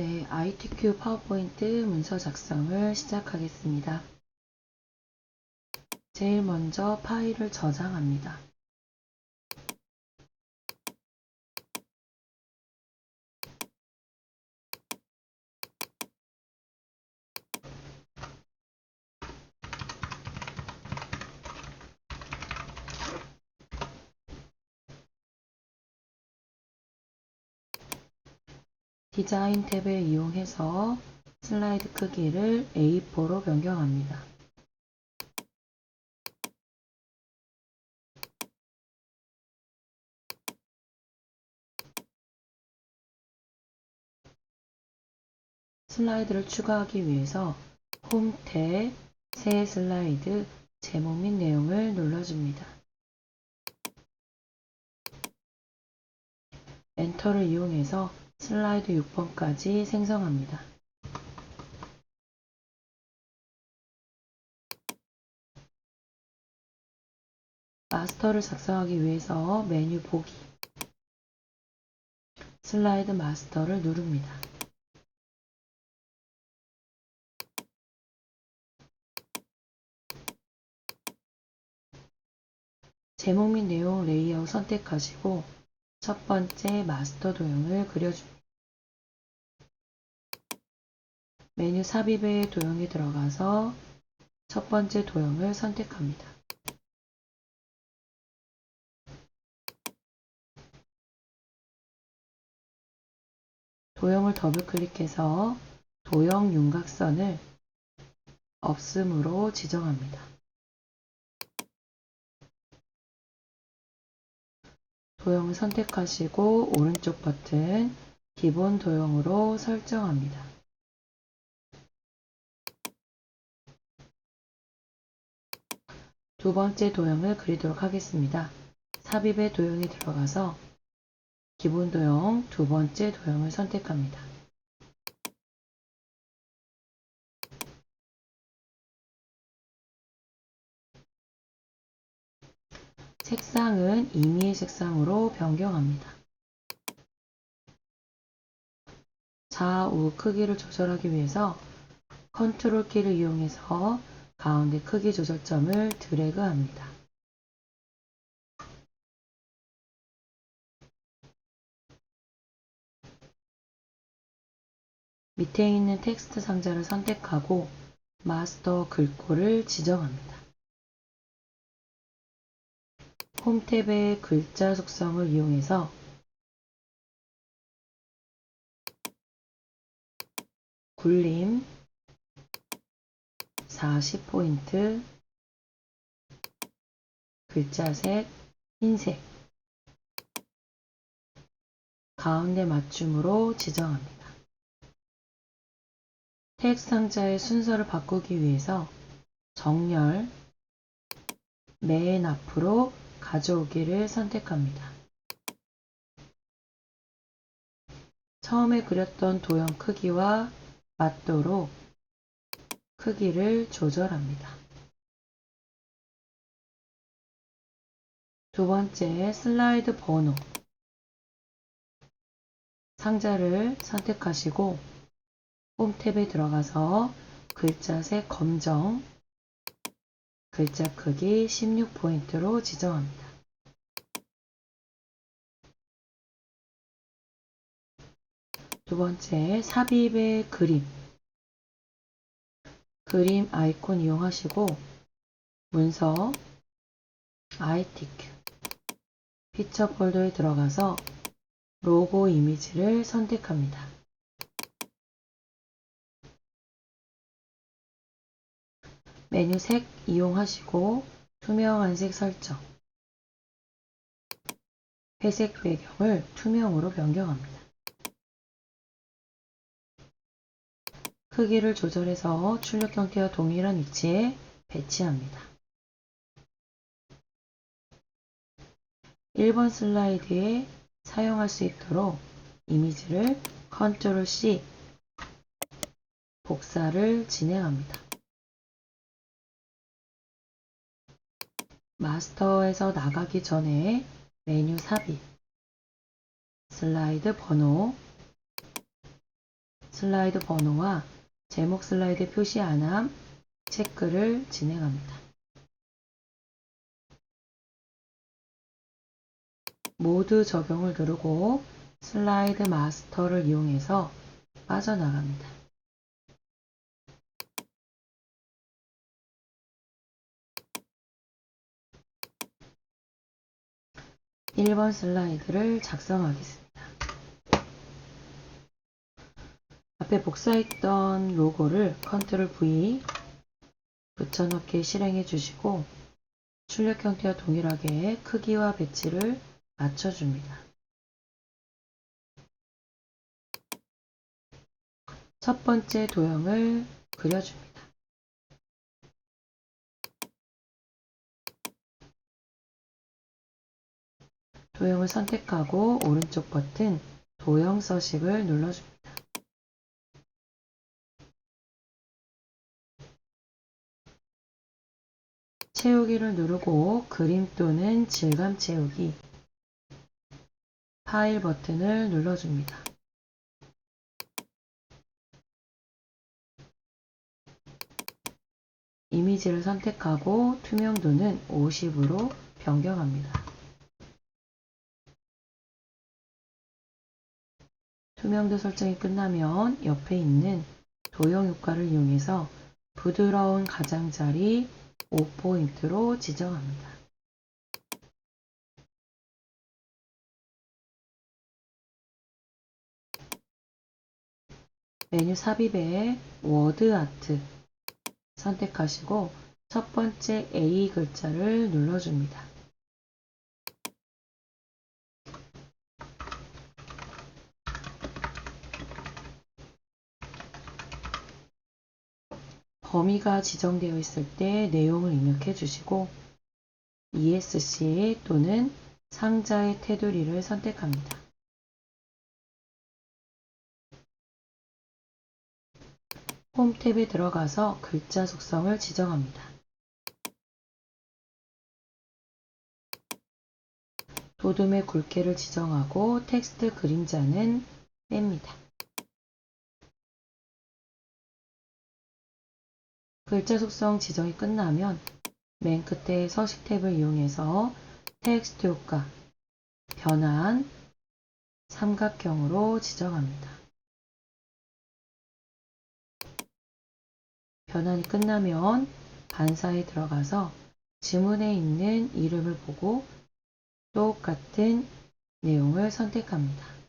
네, ITQ 파워포인트 문서 작성을 시작하겠습니다. 제일 먼저 파일을 저장합니다. 디자인 탭을 이용해서 슬라이드 크기를 A4로 변경합니다. 슬라이드를 추가하기 위해서 홈 탭, 새 슬라이드, 제목 및 내용을 눌러줍니다. 엔터를 이용해서 슬라이드 6번까지 생성합니다. 마스터를 작성하기 위해서 메뉴 보기, 슬라이드 마스터를 누릅니다. 제목 및 내용 레이아웃 선택하시고 첫 번째 마스터 도형을 그려줍니다. 메뉴 삽입의 도형에 들어가서 첫 번째 도형을 선택합니다. 도형을 더블 클릭해서 도형 윤곽선을 없음으로 지정합니다. 도형을 선택하시고 오른쪽 버튼 기본 도형으로 설정합니다. 두 번째 도형을 그리도록 하겠습니다. 삽입의 도형에 들어가서 기본 도형 두 번째 도형을 선택합니다. 색상은 임의의 색상으로 변경합니다. 좌우 크기를 조절하기 위해서 컨트롤 키를 이용해서 가운데 크기 조절점을 드래그합니다. 밑에 있는 텍스트 상자를 선택하고 마스터 글꼴을 지정합니다. 홈 탭의 글자 속성을 이용해서 굴림 40포인트, 글자색 흰색, 가운데 맞춤으로 지정합니다. 텍스트 상자의 순서를 바꾸기 위해서 정렬 맨 앞으로 가져오기를 선택합니다. 처음에 그렸던 도형 크기와 맞도록 크기를 조절합니다. 두 번째 슬라이드 번호 상자를 선택하시고 홈 탭에 들어가서 글자색 검정, 글자 크기 16포인트로 지정합니다. 두 번째 삽입의 그림 아이콘 이용하시고 문서 ITQ 피처 폴더에 들어가서 로고 이미지를 선택합니다. 메뉴 색 이용하시고 투명한 색 설정, 회색 배경을 투명으로 변경합니다. 크기를 조절해서 출력 형태와 동일한 위치에 배치합니다. 1번 슬라이드에 사용할 수 있도록 이미지를 컨트롤 C 복사를 진행합니다. 마스터에서 나가기 전에 메뉴 삽입, 슬라이드 번호, 슬라이드 번호와 제목 슬라이드 표시 안함 체크를 진행합니다. 모드 적용을 누르고 슬라이드 마스터를 이용해서 빠져나갑니다. 1번 슬라이드를 작성하겠습니다. 앞에 복사했던 로고를 컨트롤 V 붙여넣기 실행해 주시고 출력 형태와 동일하게 크기와 배치를 맞춰줍니다. 첫 번째 도형을 그려줍니다. 도형을 선택하고 오른쪽 버튼 도형 서식을 눌러줍니다. 채우기를 누르고 그림 또는 질감 채우기, 파일 버튼을 눌러줍니다. 이미지를 선택하고 투명도는 50으로 변경합니다. 투명도 설정이 끝나면 옆에 있는 도형 효과를 이용해서 부드러운 가장자리 5포인트로 지정합니다. 메뉴 삽입에 워드 아트 선택하시고 첫 번째 A 글자를 눌러줍니다. 범위가 지정되어 있을 때 내용을 입력해 주시고 ESC 또는 상자의 테두리를 선택합니다. 홈 탭에 들어가서 글자 속성을 지정합니다. 도둠의 굵기를 지정하고 텍스트 그림자는 뺍니다. 글자 속성 지정이 끝나면 맨 끝에 서식 탭을 이용해서 텍스트 효과, 변환, 삼각형으로 지정합니다. 변환이 끝나면 반사에 들어가서 지문에 있는 이름을 보고 똑같은 내용을 선택합니다.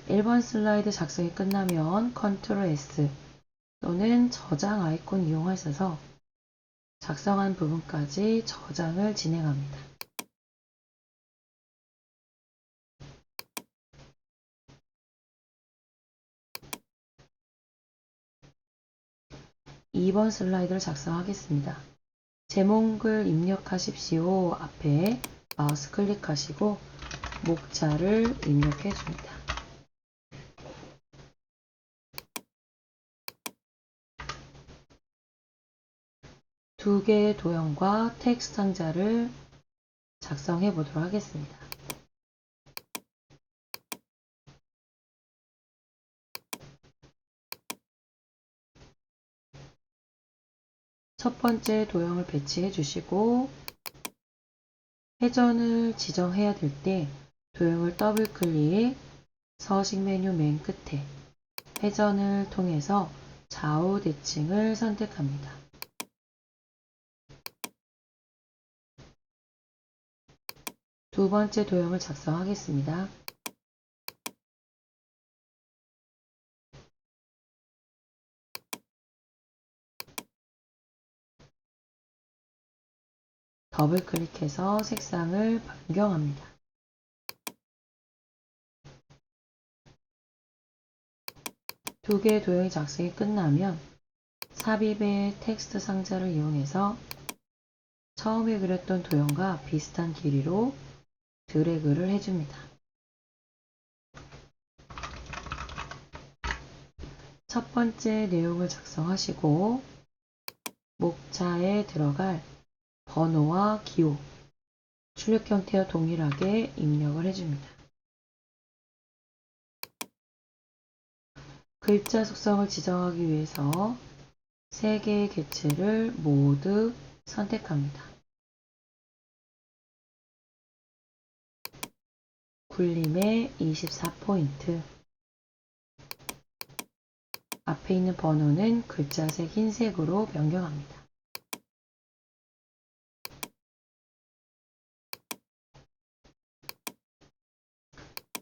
(1번) 슬라이드 작성이 끝나면 컨트롤 S 또는 저장 아이콘 이용하셔서 작성한 부분까지 저장을 진행합니다. 2번 슬라이드를 작성하겠습니다. 제목을 입력하십시오. 앞에 마우스 클릭하시고 목차를 입력해 줍니다. 두 개의 도형과 텍스트 상자를 작성해 보도록 하겠습니다. 첫 번째 도형을 배치해 주시고 회전을 지정해야 될 때 도형을 더블 클릭, 서식 메뉴 맨 끝에 회전을 통해서 좌우 대칭을 선택합니다. 두 번째 도형을 작성하겠습니다. 더블 클릭해서 색상을 변경합니다. 두 개의 도형이 작성이 끝나면 삽입의 텍스트 상자를 이용해서 처음에 그렸던 도형과 비슷한 길이로 드래그를 해줍니다. 첫 번째 내용을 작성하시고 목차에 들어갈 번호와 기호, 출력 형태와 동일하게 입력을 해줍니다. 글자 속성을 지정하기 위해서 3개의 객체를 모두 선택합니다. 굴림의 24포인트, 앞에 있는 번호는 글자색 흰색으로 변경합니다.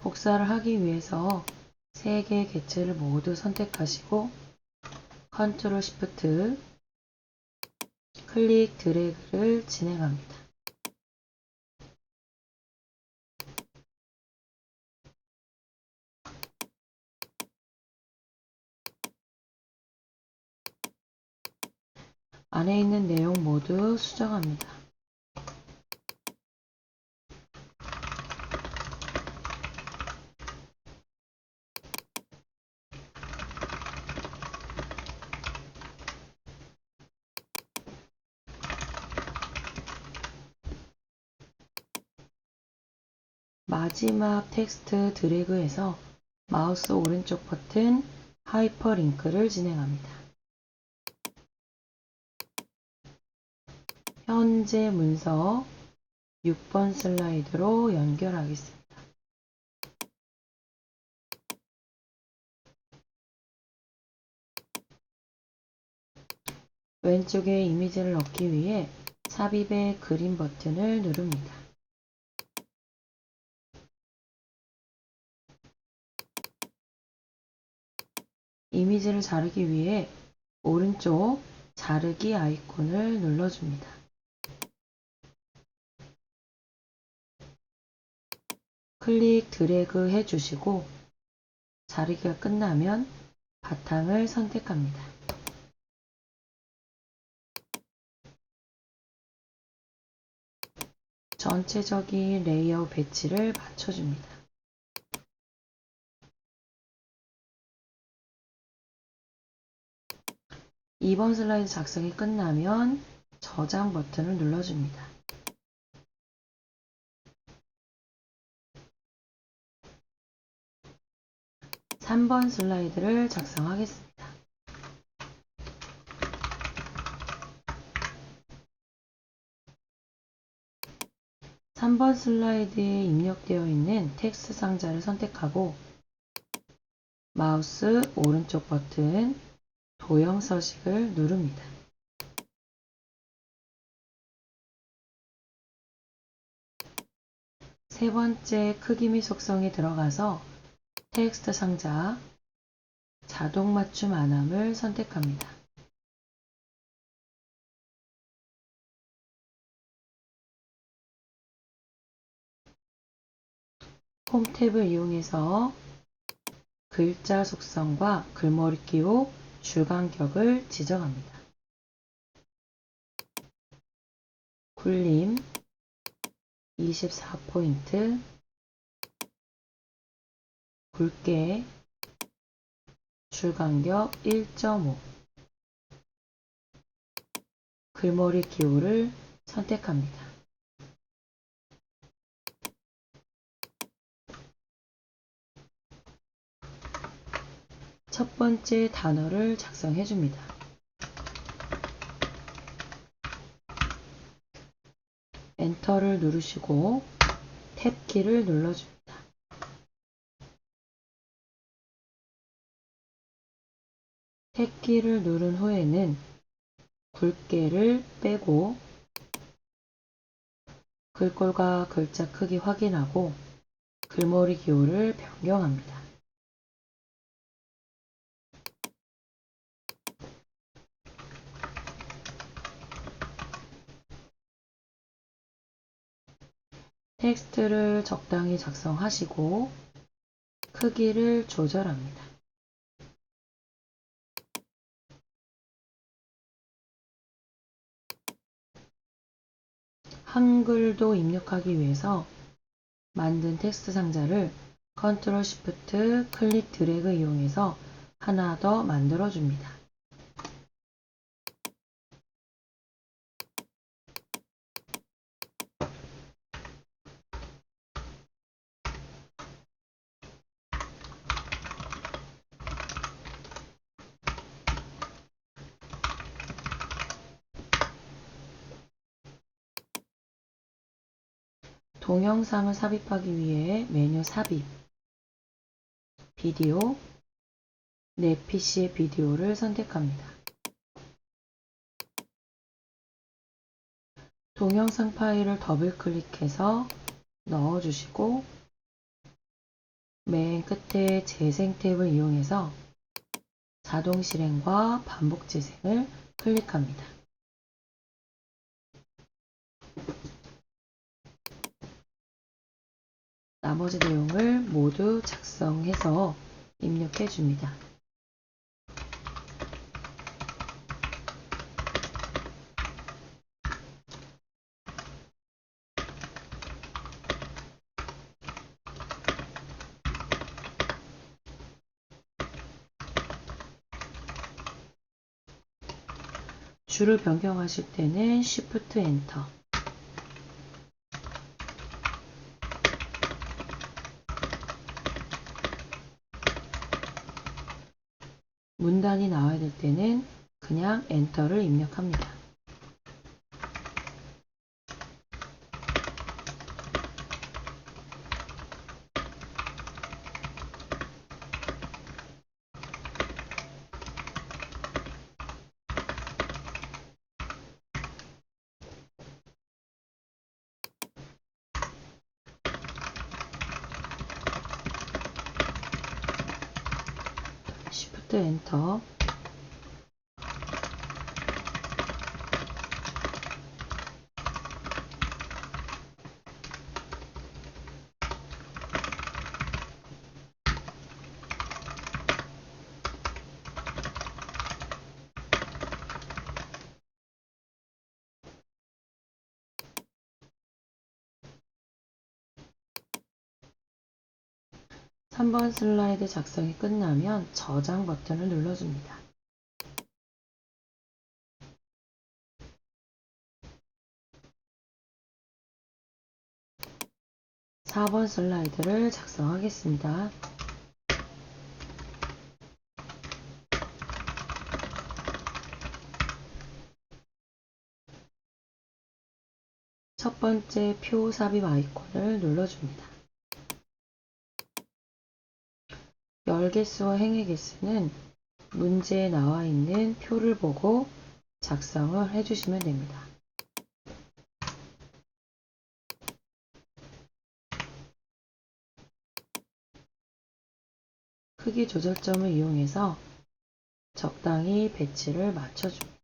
복사를 하기 위해서 3개의 객체를 모두 선택하시고 컨트롤 시프트 클릭 드래그를 진행합니다. 안에 있는 내용 모두 수정합니다. 마지막 텍스트 드래그해서 마우스 오른쪽 버튼 하이퍼링크를 진행합니다. 현재 문서 6번 슬라이드로 연결하겠습니다. 왼쪽에 이미지를 넣기 위해 삽입의 그림 버튼을 누릅니다. 이미지를 자르기 위해 오른쪽 자르기 아이콘을 눌러줍니다. 클릭 드래그 해주시고 자르기가 끝나면 바탕을 선택합니다. 전체적인 레이아웃 배치를 맞춰줍니다. 이번 슬라이드 작성이 끝나면 저장 버튼을 눌러줍니다. (3번) 슬라이드를 작성하겠습니다. (3번) 슬라이드에 입력되어 있는 텍스트 상자를 선택하고 마우스 오른쪽 버튼 도형 서식을 누릅니다. 세 번째 크기 및 속성에 들어가서 텍스트 상자 자동 맞춤 안함을 선택합니다. 홈 탭을 이용해서 글자 속성과 글머리 기호, 줄간격을 지정합니다. 굴림 24포인트, 굵게, 줄간격 1.5, 글머리 기호를 선택합니다. 첫 번째 단어를 작성해 줍니다. 엔터를 누르시고 탭 키를 눌러줍니다. 탭 키를 누른 후에는 굵게를 빼고 글꼴과 글자 크기 확인하고 글머리 기호를 변경합니다. 텍스트를 적당히 작성하시고 크기를 조절합니다. 한글도 입력하기 위해서 만든 텍스트 상자를 컨트롤 시프트 클릭 드래그 이용해서 하나 더 만들어 줍니다. 동영상을 삽입하기 위해 메뉴 삽입, 비디오, 내 PC의 비디오를 선택합니다. 동영상 파일을 더블 클릭해서 넣어주시고 맨 끝에 재생 탭을 이용해서 자동 실행과 반복 재생을 클릭합니다. 나머지 내용을 모두 작성해서 입력해 줍니다. 줄을 변경하실 때는 Shift Enter. 문단이 나와야 될 때는 그냥 엔터를 입력합니다. Shift Enter. 삼 번 슬라이드 작성이 끝나면 저장 버튼을 눌러줍니다. 사 번 슬라이드를 작성하겠습니다. 첫 번째 표 삽입 아이콘을 눌러줍니다. 열 개수와 행의 개수는 문제에 나와 있는 표를 보고 작성을 해주시면 됩니다. 크기 조절점을 이용해서 적당히 배치를 맞춰줍니다.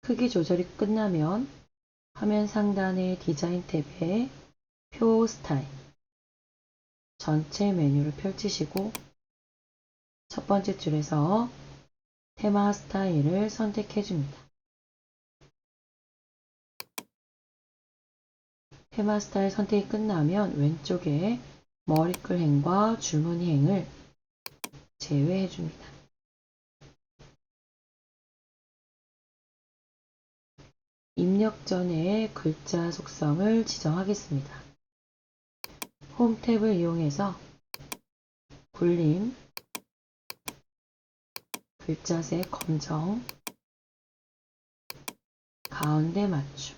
크기 조절이 끝나면 화면 상단의 디자인 탭에 표 스타일, 전체 메뉴를 펼치시고 첫 번째 줄에서 테마 스타일을 선택해 줍니다. 테마 스타일 선택이 끝나면 왼쪽에 머리글 행과 줄무늬 행을 제외해 줍니다. 입력 전에 글자 속성을 지정하겠습니다. 홈 탭을 이용해서 굴림, 글자색 검정, 가운데 맞춤,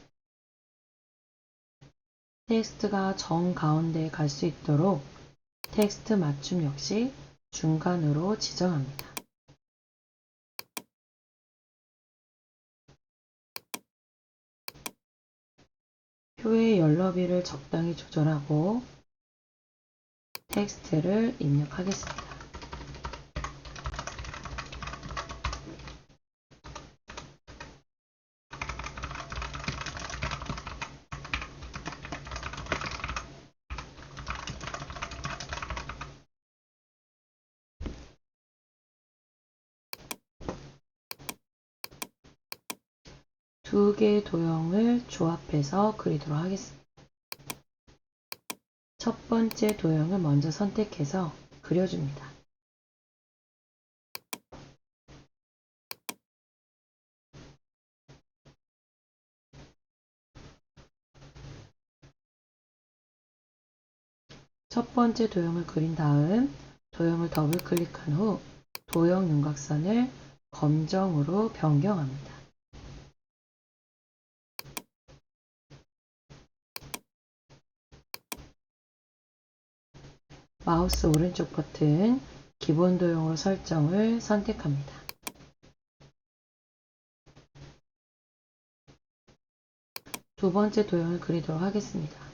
텍스트가 정가운데에 갈 수 있도록 텍스트 맞춤 역시 중간으로 지정합니다. 표의 열너비를 적당히 조절하고 텍스트를 입력하겠습니다. 두 개의 도형을 조합해서 그리도록 하겠습니다. 첫 번째 도형을 먼저 선택해서 그려줍니다. 첫 번째 도형을 그린 다음 도형을 더블 클릭한 후 도형 윤곽선을 검정으로 변경합니다. 마우스 오른쪽 버튼 기본 도형으로 설정을 선택합니다. 두 번째 도형을 그리도록 하겠습니다.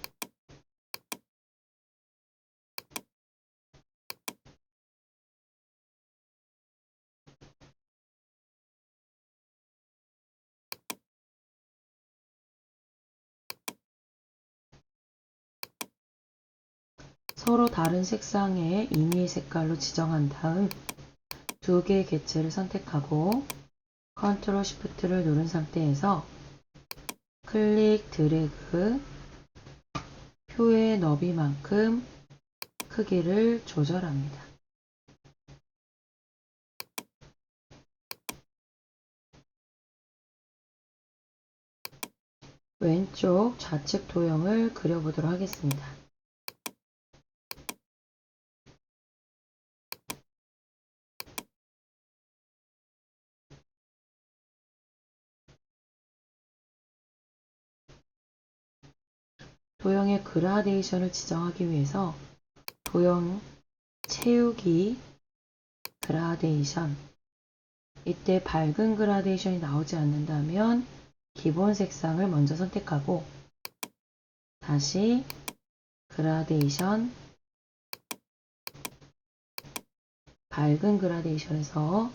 서로 다른 색상의 임의 색깔로 지정한 다음 두 개의 객체를 선택하고 컨트롤 시프트를 누른 상태에서 클릭 드래그 표의 너비만큼 크기를 조절합니다. 왼쪽 좌측 도형을 그려보도록 하겠습니다. 도형의 그라데이션을 지정하기 위해서 도형 채우기 그라데이션, 이때 밝은 그라데이션이 나오지 않는다면 기본 색상을 먼저 선택하고 다시 그라데이션, 밝은 그라데이션에서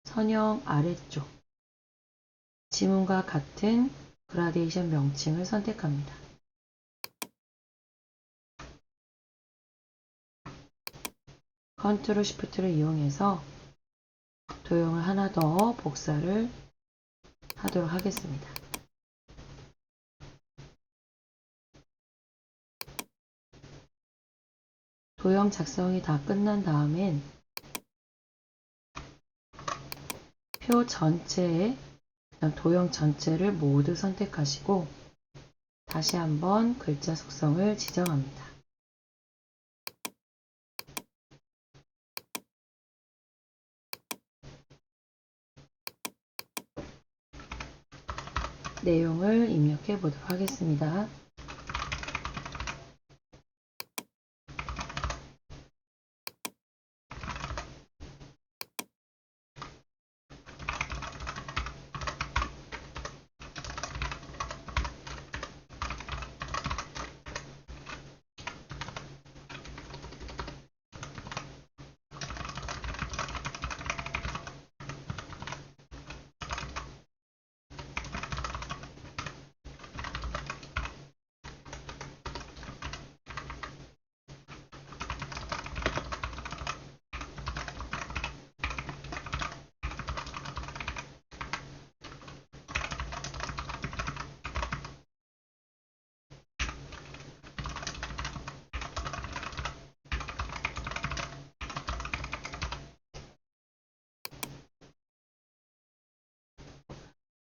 선형 아래쪽 지문과 같은 그라데이션 명칭을 선택합니다. 컨트롤 시프트를 이용해서 도형을 하나 더 복사를 하도록 하겠습니다. 도형 작성이 다 끝난 다음엔 표 전체에 도형 전체를 모두 선택하시고 다시 한번 글자 속성을 지정합니다. 내용을 입력해 보도록 하겠습니다.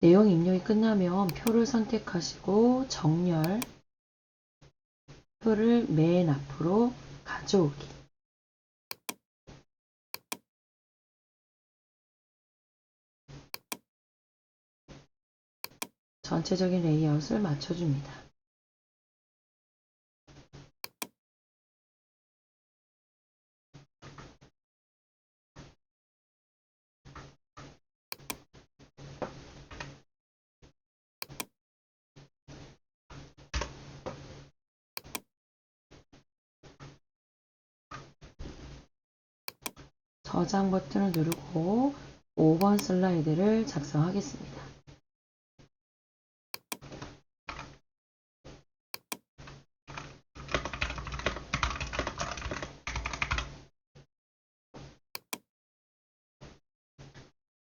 내용 입력이 끝나면 표를 선택하시고 정렬, 표를 맨 앞으로 가져오기. 전체적인 레이아웃을 맞춰줍니다. 저장 버튼을 누르고 5번 슬라이드를 작성하겠습니다.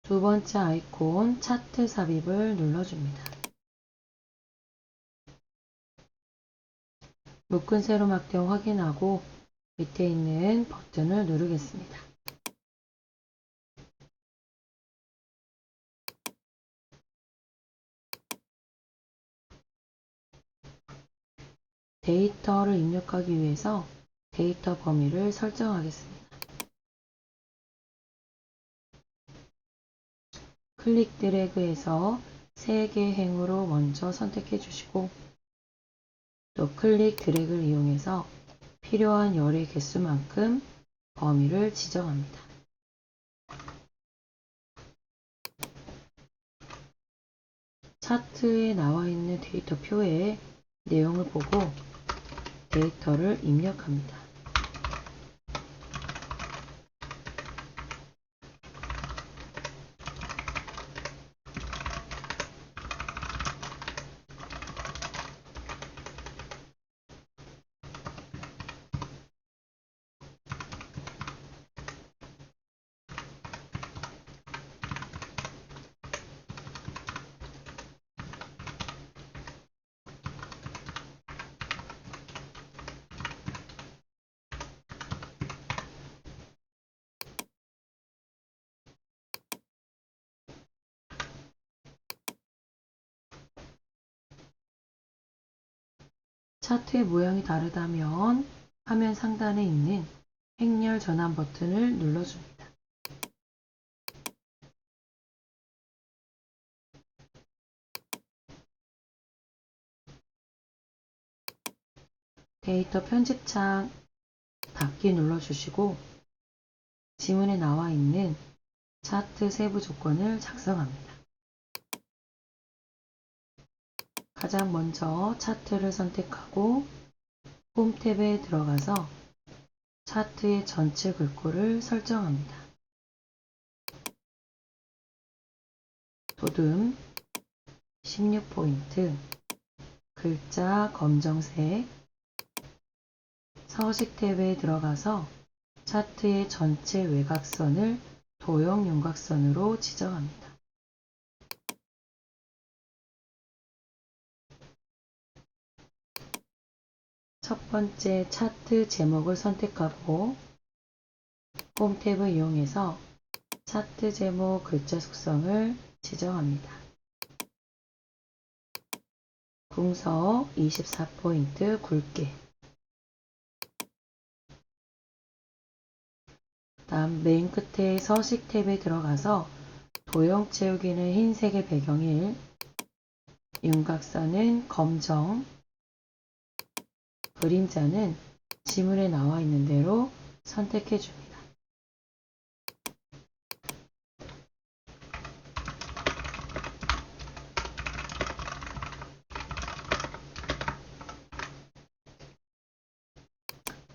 두 번째 아이콘 차트 삽입을 눌러줍니다. 묶은 세로막대を확인하고 밑에 있는 버튼을 누르겠습니다. 데이터를 입력하기 위해서 데이터 범위를 설정하겠습니다. 클릭 드래그해서 3개 행으로 먼저 선택해 주시고 또 클릭 드래그를 이용해서 필요한 열의 개수만큼 범위를 지정합니다. 차트에 나와 있는 데이터 표에 내용을 보고 데이터를 입력합니다. 차트의 모양이 다르다면 화면 상단에 있는 행렬 전환 버튼을 눌러줍니다. 데이터 편집창 닫기 눌러주시고 지문에 나와 있는 차트 세부 조건을 작성합니다. 가장 먼저 차트를 선택하고 홈 탭에 들어가서 차트의 전체 글꼴을 설정합니다. 도둠 16포인트, 글자 검정색, 서식 탭에 들어가서 차트의 전체 외곽선을 도형 윤곽선으로 지정합니다. 첫 번째 차트 제목을 선택하고 홈 탭을 이용해서 차트 제목 글자 속성을 지정합니다. 궁서 24포인트 굵게. 다음 맨 끝에 서식 탭에 들어가서 도형 채우기는 흰색의 배경일, 윤곽선은 검정, 그림자는 지문에 나와 있는 대로 선택해 줍니다.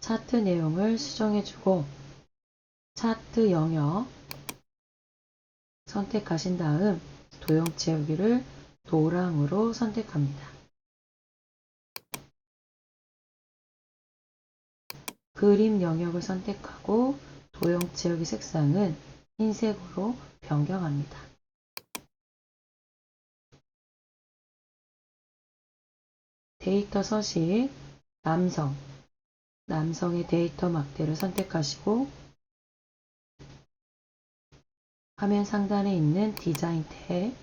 차트 내용을 수정해 주고 차트 영역 선택하신 다음 도형 채우기를 노랑으로 선택합니다. 그림 영역을 선택하고 도형 채우기 색상은 흰색으로 변경합니다. 데이터 서식 남성의 데이터 막대를 선택하시고 화면 상단에 있는 디자인 탭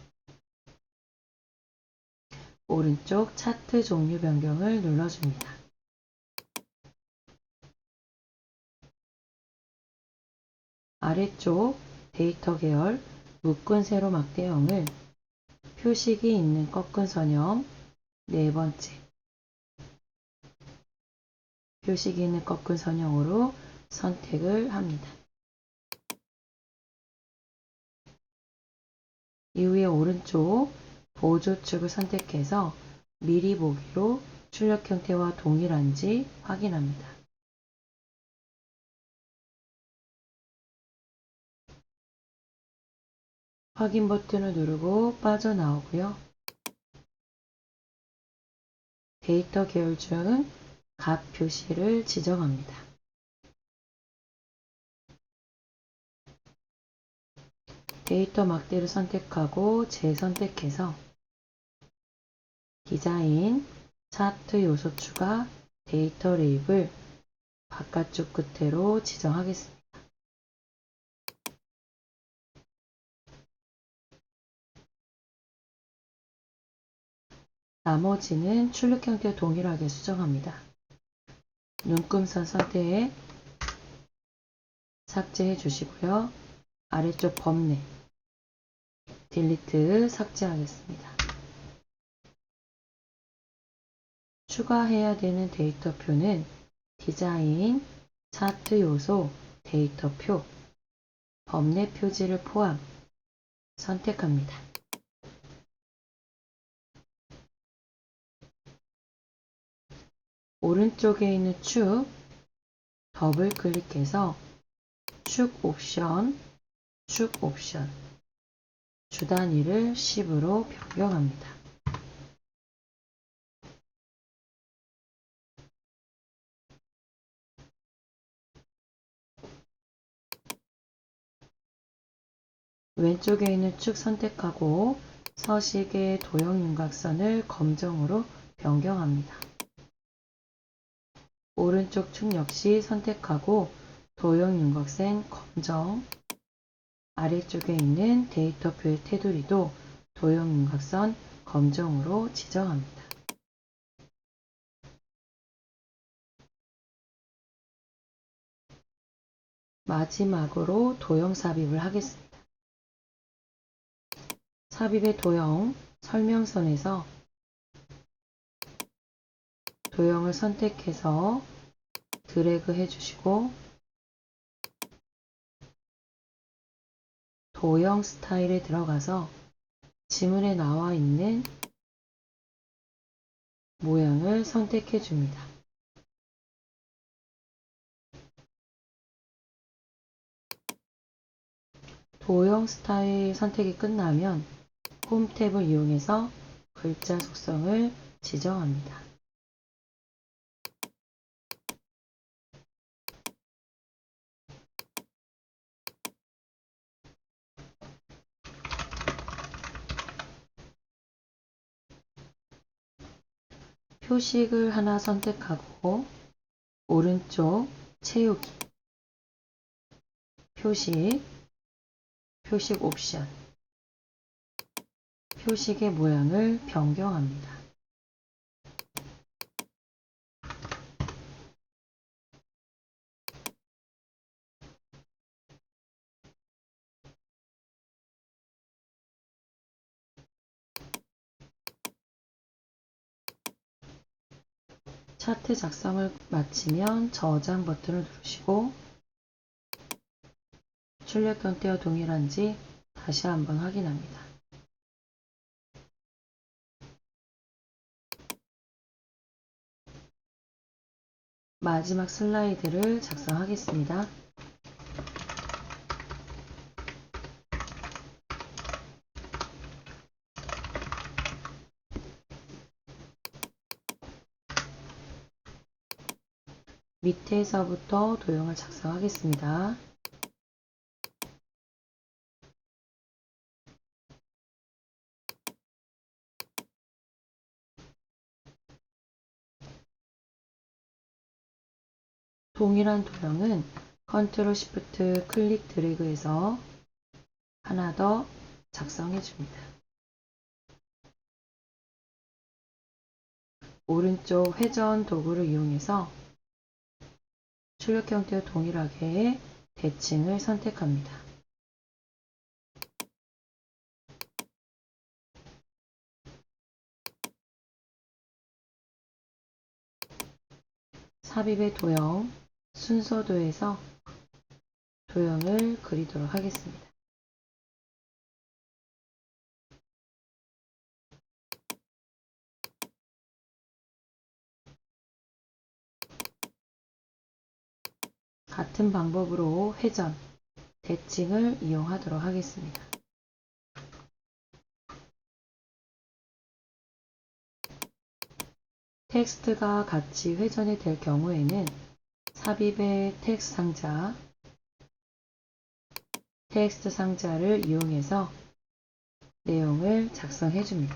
오른쪽 차트 종류 변경을 눌러줍니다. 아래쪽 데이터 계열 묶은 세로 막대형을 표식이 있는 꺾은 선형 네 번째 표식이 있는 꺾은 선형으로 선택을 합니다. 이후에 오른쪽 보조축을 선택해서 미리 보기로 출력 형태와 동일한지 확인합니다. 확인 버튼을 누르고 빠져나오고요. 데이터 계열 중 값 표시를 지정합니다. 데이터 막대를 선택하고 재선택해서 디자인, 차트 요소 추가, 데이터 레이블 바깥쪽 끝으로 지정하겠습니다. 나머지는 출력 형태 동일하게 수정합니다. 눈금선 선택 삭제해 주시고요. 아래쪽 범례 딜리트 삭제하겠습니다. 추가해야 되는 데이터표는 디자인, 차트 요소, 데이터표, 범례 표지를 포함 선택합니다. 오른쪽에 있는 축 더블 클릭해서 축 옵션 주 단위를 10으로 변경합니다. 왼쪽에 있는 축 선택하고 서식의 도형 윤곽선을 검정으로 변경합니다. 오른쪽 축 역시 선택하고 도형 윤곽선 검정, 아래쪽에 있는 데이터표의 테두리도 도형 윤곽선 검정으로 지정합니다. 마지막으로 도형 삽입을 하겠습니다. 삽입의 도형 설명선에서 도형을 선택해서 드래그 해주시고 도형 스타일에 들어가서 지문에 나와 있는 모양을 선택해 줍니다. 도형 스타일 선택이 끝나면 홈 탭을 이용해서 글자 속성을 지정합니다. 표식을 하나 선택하고 오른쪽 채우기, 표식 옵션, 표식의 모양을 변경합니다. 차트 작성을 마치면 저장 버튼을 누르시고 출력형 때와 동일한지 다시 한번 확인합니다. 마지막 슬라이드를 작성하겠습니다. 밑에서부터 도형을 작성하겠습니다. 동일한 도형은 컨트롤 시프트 클릭 드래그해서 하나 더 작성해 줍니다. 오른쪽 회전 도구를 이용해서 출력 형태와 동일하게 대칭을 선택합니다. 삽입의 도형 순서도에서 도형을 그리도록 하겠습니다. 같은 방법으로 회전, 대칭을 이용하도록 하겠습니다. 텍스트가 같이 회전이 될 경우에는 삽입의 텍스트 상자를 이용해서 내용을 작성해 줍니다.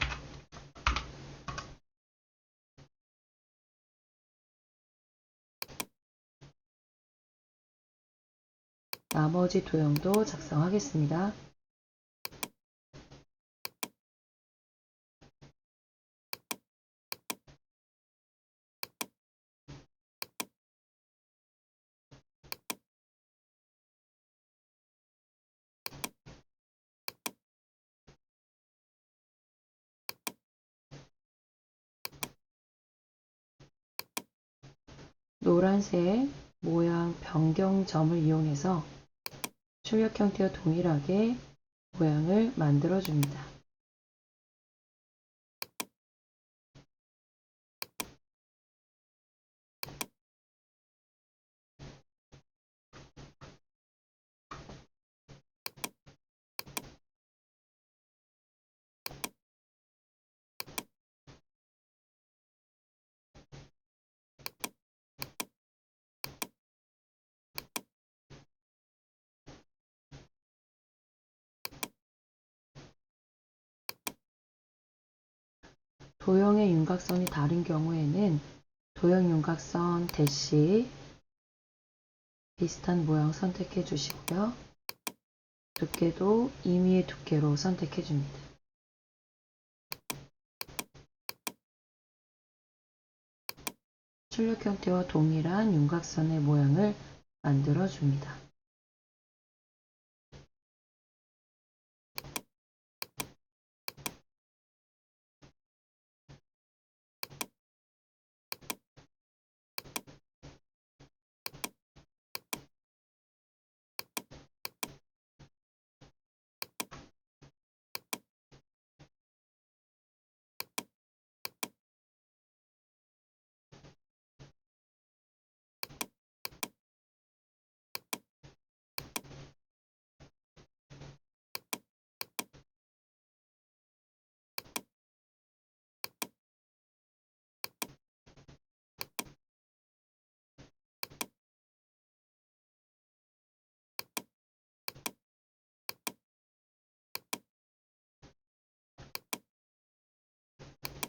나머지 도형도 작성하겠습니다. 노란색 모양 변경점을 이용해서 출력 형태와 동일하게 모양을 만들어 줍니다. 도형의 윤곽선이 다른 경우에는 도형 윤곽선 대시 비슷한 모양 선택해 주시고요. 두께도 임의의 두께로 선택해 줍니다. 출력 형태와 동일한 윤곽선의 모양을 만들어 줍니다.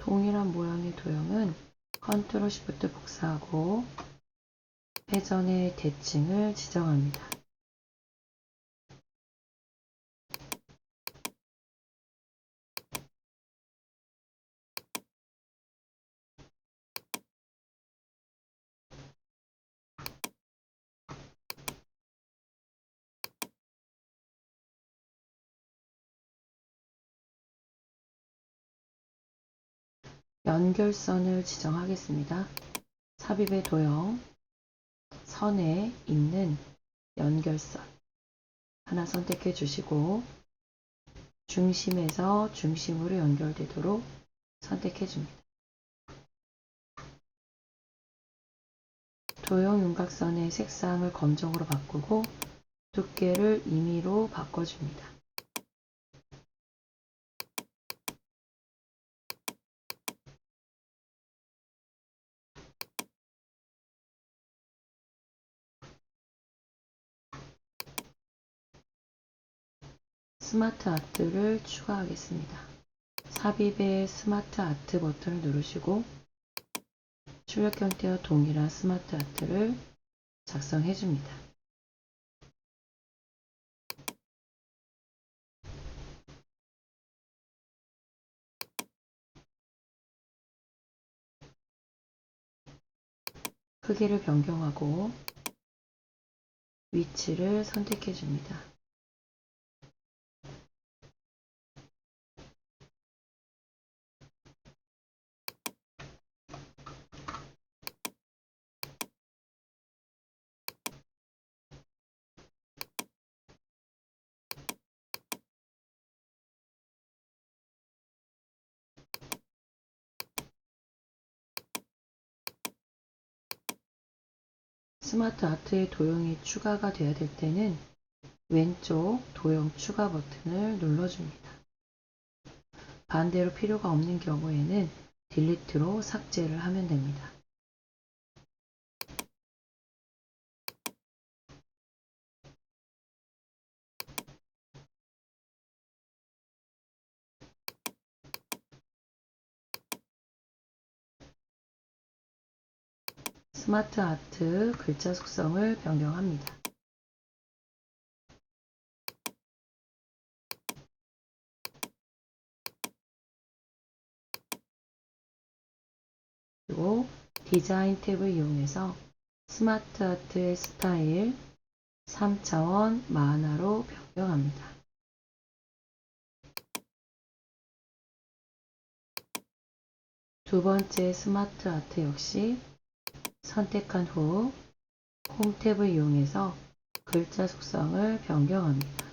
동일한 모양의 도형은 컨트롤 시프트 복사하고 회전의 대칭을 지정합니다. 연결선을 지정하겠습니다. 삽입의 도형, 선에 있는 연결선 하나 선택해 주시고 중심에서 중심으로 연결되도록 선택해 줍니다. 도형 윤곽선의 색상을 검정으로 바꾸고 두께를 임의로 바꿔줍니다. 스마트 아트를 추가하겠습니다. 삽입의 스마트 아트 버튼을 누르시고 출력 형태와 동일한 스마트 아트를 작성해 줍니다. 크기를 변경하고 위치를 선택해 줍니다. 스마트 아트의 도형이 추가가 되어야 될 때는 왼쪽 도형 추가 버튼을 눌러줍니다. 반대로 필요가 없는 경우에는 딜리트로 삭제를 하면 됩니다. 스마트 아트 글자 속성을 변경합니다. 그리고 디자인 탭을 이용해서 스마트 아트의 스타일 3차원 만화로 변경합니다. 두 번째 스마트 아트 역시 선택한 후 홈 탭을 이용해서 글자 속성을 변경합니다.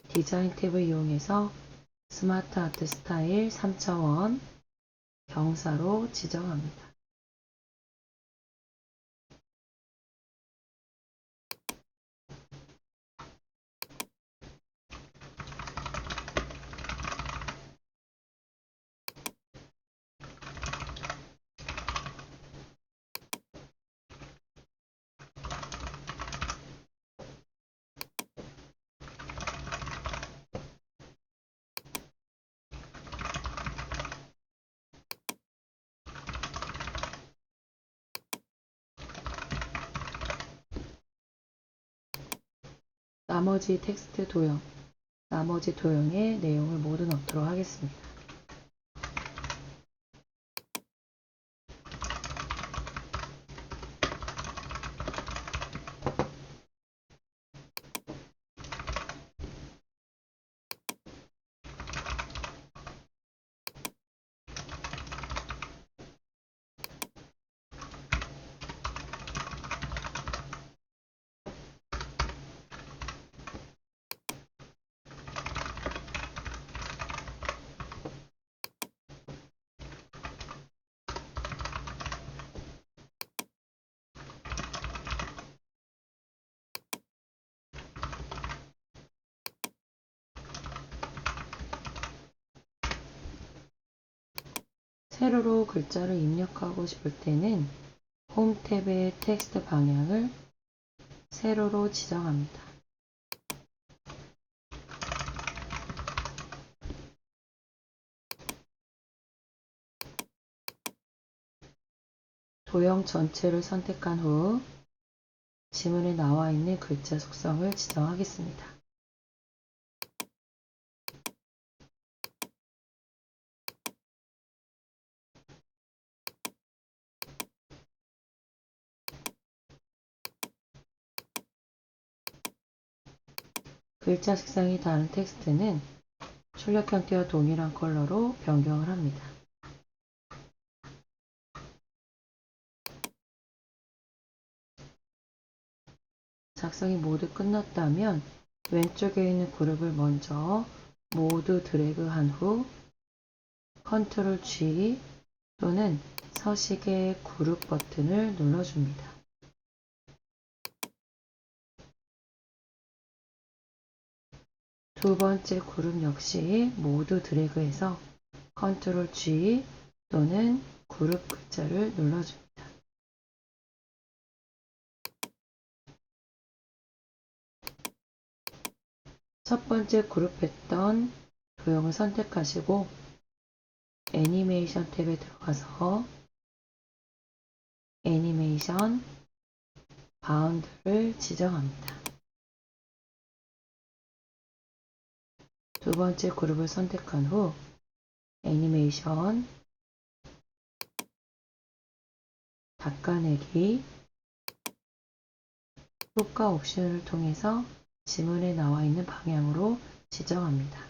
디자인 탭을 이용해서 스마트 아트 스타일 3차원 경사로 지정합니다. 나머지 텍스트 도형, 나머지 도형의 내용을 모두 넣도록 하겠습니다. 세로로 글자를 입력하고 싶을 때는 홈 탭의 텍스트 방향을 세로로 지정합니다. 도형 전체를 선택한 후 지문에 나와 있는 글자 속성을 지정하겠습니다. 글자 색상이 다른 텍스트는 출력 형태와 동일한 컬러로 변경을 합니다. 작성이 모두 끝났다면 왼쪽에 있는 그룹을 먼저 모두 드래그한 후 컨트롤 G 또는 서식의 그룹 버튼을 눌러줍니다. 두 번째 그룹 역시 모두 드래그해서 컨트롤 G 또는 그룹 글자를 눌러줍니다. 첫 번째 그룹했던 도형을 선택하시고 애니메이션 탭에 들어가서 애니메이션 바운드를 지정합니다. 두 번째 그룹을 선택한 후 애니메이션 닦아내기 효과 옵션을 통해서 지문에 나와 있는 방향으로 지정합니다.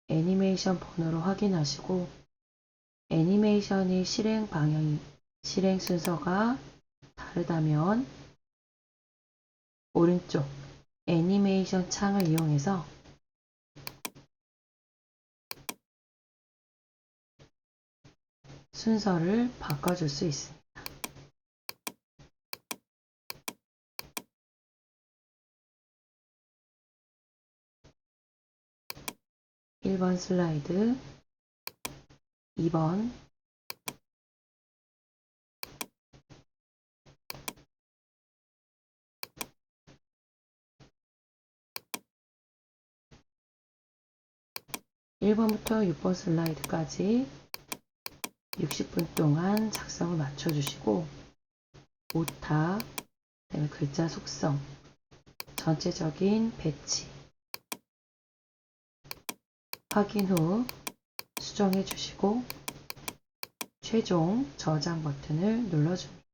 애니메이션 번호를 확인하시고 애니메이션의 실행 순서가 다르다면 오른쪽 애니메이션 창을 이용해서 순서를 바꿔줄 수 있습니다. 1번 슬라이드, 2번, 1번부터 6번 슬라이드까지 60분 동안 작성을 맞춰주시고 오타, 그다음에 글자 속성, 전체적인 배치 확인 후 수정해 주시고 최종 저장 버튼을 눌러줍니다.